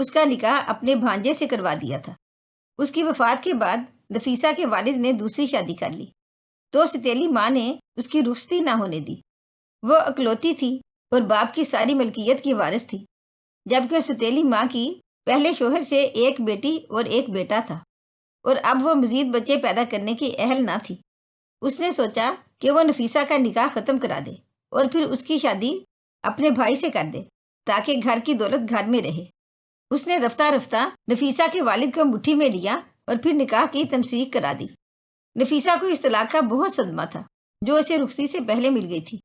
اس کا نکاح اپنے بھانجے سے کروا دیا تھا۔ اس کی وفات کے بعد نفیسہ کے والد نے دوسری شادی کر لی تو ستیلی ماں نے اس کی رخصتی نہ ہونے دی۔ وہ اکلوتی تھی اور باپ کی ساری ملکیت کی وارث تھی، جبکہ ستیلی ماں کی پہلے شوہر سے ایک بیٹی اور ایک بیٹا تھا، اور اب وہ مزید بچے پیدا کرنے کی اہل نہ تھی۔ اس نے سوچا کہ وہ نفیسہ کا نکاح ختم کرا دے اور پھر اس کی شادی اپنے بھائی سے کر دے تاکہ گھر کی دولت گھر میں رہے۔ اس نے رفتہ رفتہ نفیسہ کے والد کو مٹھی میں لیا اور پھر نکاح کی تنسیق کرا دی۔ نفیسہ کو اس طلاق کا بہت صدمہ تھا جو اسے رخصتی سے پہلے مل گئی تھی۔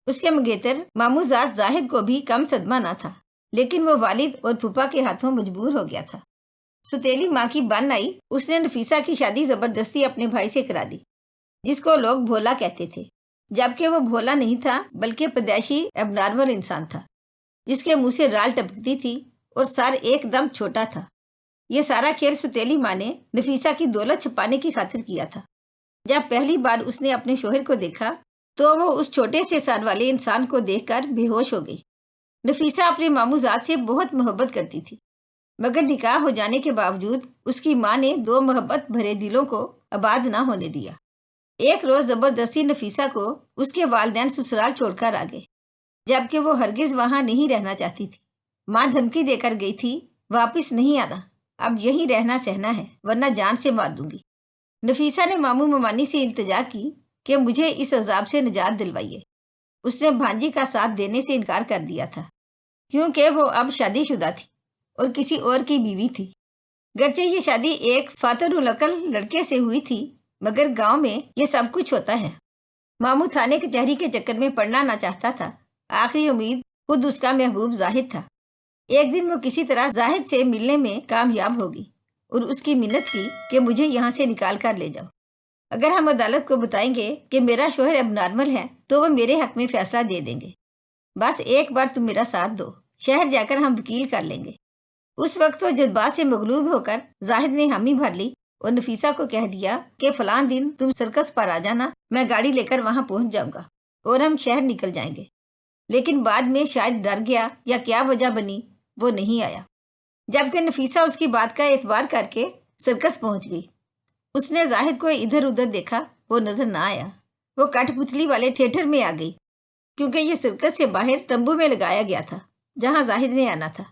اس کے منگیتر ماموں زاد زاہد کو بھی کم صدمہ نہ تھا، لیکن وہ والد اور پھوپھا کے ہاتھوں مجبور ہو گیا تھا۔ ستیلی ماں کی بن آئی، اس نے نفیسہ کی شادی زبردستی اپنے بھائی سے کرا دی، جس کو لوگ بھولا کہتے تھے، جبکہ وہ بھولا نہیں تھا بلکہ پیدائشی اب نارمل انسان تھا، جس کے منہ سے رال ٹپکتی تھی اور سر ایک دم چھوٹا تھا۔ یہ سارا کھیل ستیلی ماں نے نفیسہ کی دولت چھپانے کی خاطر کیا تھا۔ جب پہلی بار اس نے اپنے شوہر کو دیکھا تو وہ اس چھوٹے سے سر والے انسان کو دیکھ کر بے ہوش ہو گئی۔ نفیسہ اپنے ماموں زاد سے بہت محبت کرتی تھی، مگر نکاح ہو جانے کے باوجود اس کی ماں نے دو محبت بھرے دلوں کو آباد نہ ہونے دیا۔ ایک روز زبردستی نفیسہ کو اس کے والدین سسرال چھوڑ کر آ گئے، جبکہ وہ ہرگز وہاں نہیں رہنا چاہتی تھی۔ ماں دھمکی دے کر گئی تھی، واپس نہیں آنا، اب یہیں رہنا سہنا ہے ورنہ جان سے مار دوں گی۔ نفیسہ نے ماموں ممانی سے التجا کی کہ مجھے اس عذاب سے نجات دلوائیے۔ اس نے بھانجی کا ساتھ دینے سے انکار کر دیا تھا، کیونکہ وہ اب شادی شدہ تھی اور کسی اور کی بیوی تھی۔ گرچہ یہ شادی ایک فاتر العقل لڑکے سے ہوئی تھی، مگر گاؤں میں یہ سب کچھ ہوتا ہے۔ ماموں تھانے کچہری کے چکر میں پڑنا نہ چاہتا تھا، آخری امید خود اس کا محبوب زاہد تھا۔ ایک دن وہ کسی طرح زاہد سے ملنے میں کامیاب ہوگی اور اس کی منت کی کہ مجھے یہاں سے نکال کر لے جاؤ۔ اگر ہم عدالت کو بتائیں گے کہ میرا شوہر اب نارمل ہے تو وہ میرے حق میں فیصلہ دے دیں گے، بس ایک بار تم میرا ساتھ دو، شہر جا کر ہم وکیل کر لیں گے۔ اس وقت تو جذبات سے مغلوب ہو کر زاہد نے حامی بھر لی اور نفیسہ کو کہہ دیا کہ فلاں دن تم سرکس پر آ جانا، میں گاڑی لے کر وہاں پہنچ جاؤں گا اور ہم شہر نکل جائیں گے۔ لیکن بعد میں شاید ڈر گیا یا کیا وجہ بنی، وہ نہیں آیا، جبکہ نفیسہ اس کی بات کا اعتبار کر کے سرکس پہنچ گئی۔ اس نے زاہد کو ادھر ادھر دیکھا، وہ نظر نہ آیا۔ وہ کٹ پتلی والے تھیٹر میں آ گئی، کیونکہ یہ سرکس سے باہر تمبو میں لگایا گیا تھا جہاں زاہد نے آنا تھا۔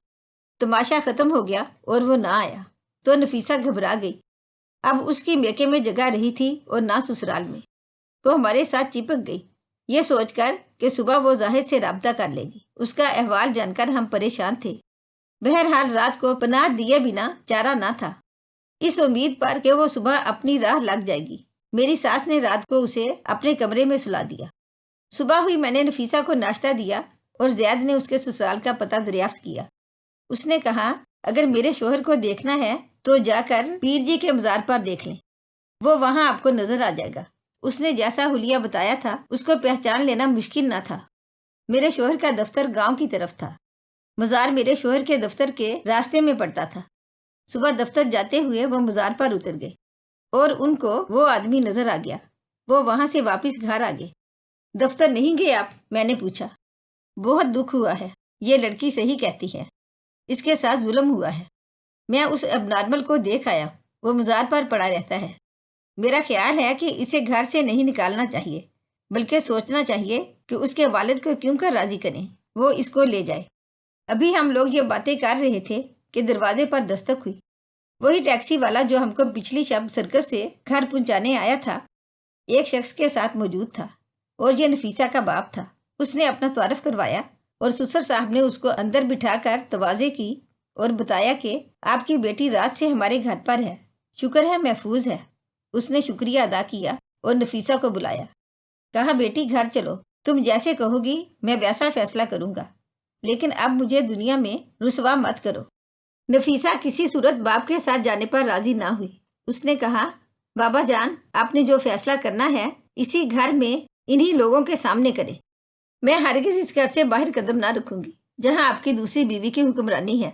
تماشا ختم ہو گیا اور وہ نہ آیا تو نفیسہ گھبرا گئی۔ اب اس کی میکے میں جگہ رہی تھی اور نہ سسرال میں۔ وہ ہمارے ساتھ چپک گئی، یہ سوچ کر کہ صبح وہ زاہد سے رابطہ کر لے گی۔ اس کا احوال جان کر ہم پریشان تھے۔ بہرحال رات کو پناہ دیے بنا چارہ نہ تھا، اس امید پر کہ وہ صبح اپنی راہ لگ جائے گی۔ میری ساس نے رات کو اسے اپنے کمرے میں سلا دیا۔ صبح ہوئی، میں نے نفیسہ کو ناشتہ دیا اور زید نے اس کے سسرال کا پتہ دریافت کیا۔ اس نے کہا اگر میرے شوہر کو دیکھنا ہے تو جا کر پیر جی کے مزار پر دیکھ لیں، وہ وہاں آپ کو نظر آ جائے گا۔ اس نے جیسا حلیہ بتایا تھا اس کو پہچان لینا مشکل نہ تھا۔ میرے شوہر کا دفتر گاؤں کی طرف تھا، مزار میرے شوہر کے دفتر کے راستے میں پڑتا تھا۔ صبح دفتر جاتے ہوئے وہ مزار پر اتر گئے اور ان کو وہ آدمی نظر آ گیا۔ وہ وہاں سے واپس گھر آ گئے۔ دفتر نہیں گئے آپ؟ میں نے پوچھا۔ بہت دکھ ہوا ہے، یہ لڑکی صحیح کہتی ہے، اس کے ساتھ ظلم ہوا ہے۔ میں اس اب نارمل کو دیکھ آیا، وہ مزار پر پڑا رہتا ہے۔ میرا خیال ہے کہ اسے گھر سے نہیں نکالنا چاہیے، بلکہ سوچنا چاہیے کہ اس کے والد کو کیوں کر راضی کریں، وہ اس کو لے جائے۔ ابھی ہم لوگ یہ باتیں کر رہے تھے کہ دروازے پر دستک ہوئی۔ وہی ٹیکسی والا جو ہم کو پچھلی شب سرکس سے گھر پہنچانے آیا تھا، ایک شخص کے ساتھ موجود تھا اور یہ نفیسہ کا باپ تھا۔ اس نے اپنا تعارف کروایا اور سسر صاحب نے اس کو اندر بٹھا کر تواضع کی اور بتایا کہ آپ کی بیٹی رات سے ہمارے گھر پر ہے، شکر ہے محفوظ ہے۔ اس نے شکریہ ادا کیا اور نفیسہ کو بلایا، کہا بیٹی گھر چلو، تم جیسے کہو گی میں ویسا فیصلہ کروں گا، لیکن اب مجھے دنیا میں رسوا مت کرو۔ نفیسہ کسی صورت باپ کے ساتھ جانے پر راضی نہ ہوئی۔ اس نے کہا بابا جان، آپ نے جو فیصلہ کرنا ہے اسی گھر میں انہی لوگوں کے سامنے کرے۔ میں ہرگز اس گھر سے باہر قدم نہ رکھوں گی جہاں آپ کی دوسری بیوی کی حکمرانی ہے۔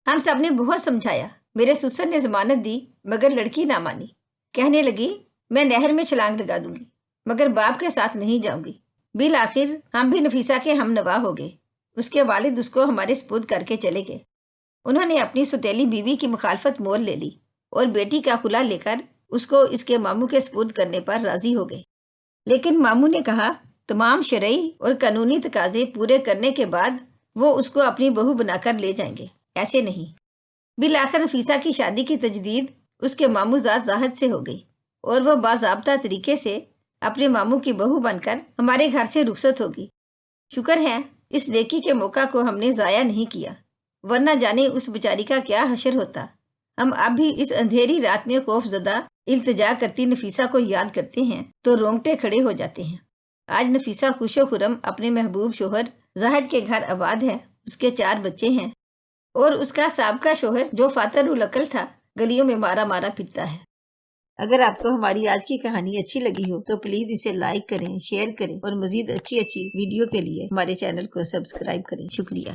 ہم سب نے بہت سمجھایا، میرے سسر نے ضمانت دی مگر لڑکی نہ مانی، کہنے لگی میں نہر میں چھلانگ لگا دوں گی مگر باپ کے ساتھ نہیں جاؤں گی۔ بالآخر ہم بھی نفیسہ کے ہم نوا ہو گئے۔ اس کے والد اس کو ہمارے سپرد کر کے چلے گئے۔ انہوں نے اپنی سوتیلی بیوی کی مخالفت مول لے لی اور بیٹی کا خلا لے کر اس کو اس کے ماموں کے سپرد کرنے پر راضی ہو گئے، لیکن ماموں نے کہا تمام شرعی اور قانونی تقاضے پورے کرنے کے بعد وہ اس کو اپنی بہو بنا کر لے جائیں گے، ایسے نہیں۔ بالآخر نفیسہ کی شادی کی تجدید اس کے ماموں زاد زاہد سے ہو گئی اور وہ باضابطہ طریقے سے اپنے ماموں کی بہو بن کر ہمارے گھر سے رخصت ہوگی۔ شکر ہے اس نیکی کے موقع کو ہم نے ضائع نہیں کیا، ورنہ جانے اس بیچاری کا کیا حشر ہوتا۔ ہم اب بھی اس اندھیری رات میں خوف زدہ التجا کرتی نفیسہ کو یاد کرتے ہیں تو رونگٹے کھڑے ہو جاتے ہیں۔ آج نفیسہ خوش و خرم اپنے محبوب شوہر زاہد کے گھر آباد ہے، اس کے 4 بچے ہیں، اور اس کا سابقہ شوہر جو فاتر العقل تھا گلیوں میں مارا مارا پھرتا ہے۔ اگر آپ کو ہماری آج کی کہانی اچھی لگی ہو تو پلیز اسے لائک کریں، شیئر کریں اور مزید اچھی ویڈیو کے لیے ہمارے چینل کو سبسکرائب کریں۔ شکریہ۔